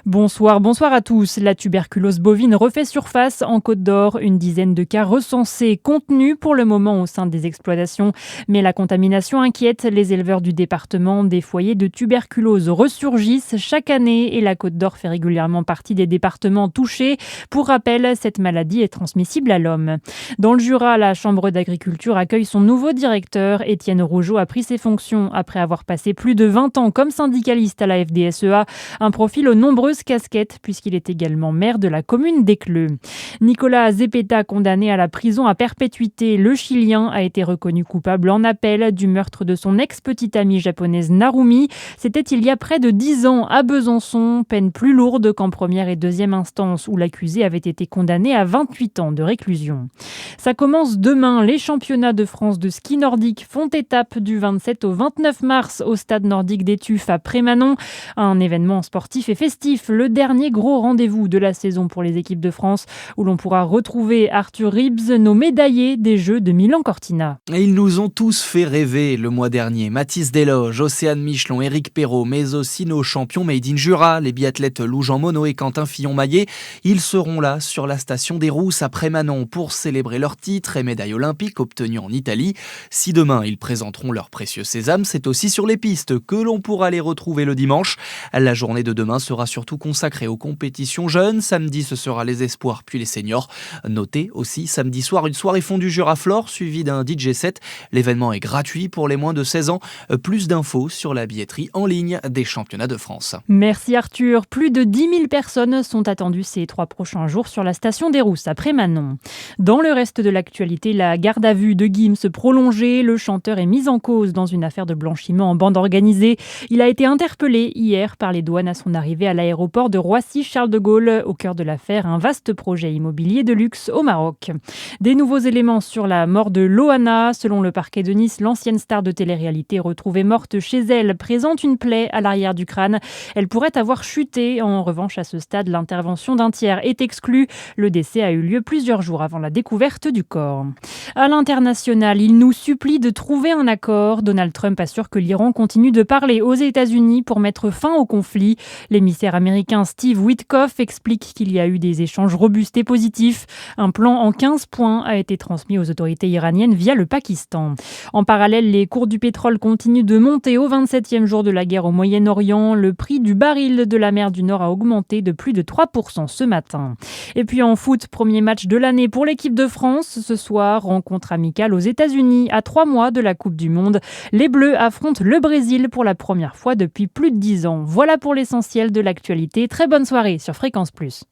Bonsoir à tous. La tuberculose bovine refait surface en Côte d'Or. Une dizaine de cas recensés, contenus pour le moment au sein des exploitations. Mais la contamination inquiète les éleveurs du département. Des foyers de tuberculose ressurgissent chaque année et la Côte d'Or fait régulièrement partie des départements touchés. Pour rappel, cette maladie est transmissible à l'homme. Dans le Jura, la Chambre d'agriculture accueille son nouveau directeur. Étienne Rougeau a pris ses fonctions après avoir passé plus de 20 ans comme syndicaliste à la FDSEA. Un profil aux nombreuses casquettes puisqu'il est également maire de la commune d'Ecleux. Nicolas Zepeta, condamné à la prison à perpétuité, le Chilien a été reconnu coupable en appel du meurtre de son ex-petite amie japonaise Narumi. C'était il y a près de 10 ans à Besançon, peine plus lourde qu'en première et deuxième instance où l'accusé avait été condamné à 28 ans de réclusion. Ça commence demain. Les championnats de France de ski nordique font étape du 27 au 29 mars au stade nordique des Tuffes à Prémanon. Un événement sportif et festif, le dernier gros rendez-vous de la saison pour les équipes de France, où l'on pourra retrouver Arthur Ribs, nos médaillés des Jeux de Milan-Cortina. Et ils nous ont tous fait rêver le mois dernier. Mathis Desloges, Océane Michelon, Éric Perrault, mais aussi nos champions Made in Jura, les biathlètes Lou Jean Monod et Quentin Fillon-Maillet. Ils seront là sur la station des Rousses à Prémanon pour célébrer leur titre et médaille olympique obtenue en Italie. Si demain ils présenteront leur précieux sésame, c'est aussi sur les pistes que l'on pourra les retrouver le dimanche. La journée de demain sera surtout consacrée aux compétitions jeunes. Samedi, ce sera les espoirs puis les seniors. Notez aussi samedi soir une soirée fondue Juraflore suivie d'un DJ set. L'événement est gratuit pour les moins de 16 ans. Plus d'infos sur la billetterie en ligne des championnats de France. Merci Arthur. Plus de 10 000 personnes sont attendues ces 3 prochains jours sur la station des Rousses à Prémanon. Dans le reste de l'actualité, la garde à vue de Gims prolongée. Le chanteur est mis en cause dans une affaire de blanchiment en bande organisée. Il a été interpellé hier par les douanes à son arrivée à l'aéroport de Roissy-Charles de Gaulle. Au cœur de l'affaire, un vaste projet immobilier de luxe au Maroc. Des nouveaux éléments sur la mort de Loana. Selon le parquet de Nice, l'ancienne star de télé-réalité retrouvée morte chez elle présente une plaie à l'arrière du crâne. Elle pourrait avoir chuté. En revanche, à ce stade, l'intervention d'un tiers est exclue. Le décès a eu lieu plusieurs jours avant la découverte du corps. À l'international, il nous supplie de trouver un accord. Donald Trump assure que l'Iran continue de parler aux États-Unis pour mettre fin au conflit. L'émissaire américain Steve Witkoff explique qu'il y a eu des échanges robustes et positifs. Un plan en 15 points a été transmis aux autorités iraniennes via le Pakistan. En parallèle, les cours du pétrole continuent de monter au 27e jour de la guerre au Moyen-Orient. Le prix du baril de la mer du Nord a augmenté de plus de 3% ce matin. Et puis en foot, premier match de l'année pour l'équipe de France. Ce soir, rencontre amicale aux États-Unis à 3 mois de la Coupe du Monde. Les Bleus affrontent le Brésil pour la première fois depuis plus de 10 ans. Voilà pour l'essentiel de l'actualité. Très bonne soirée sur Fréquence Plus.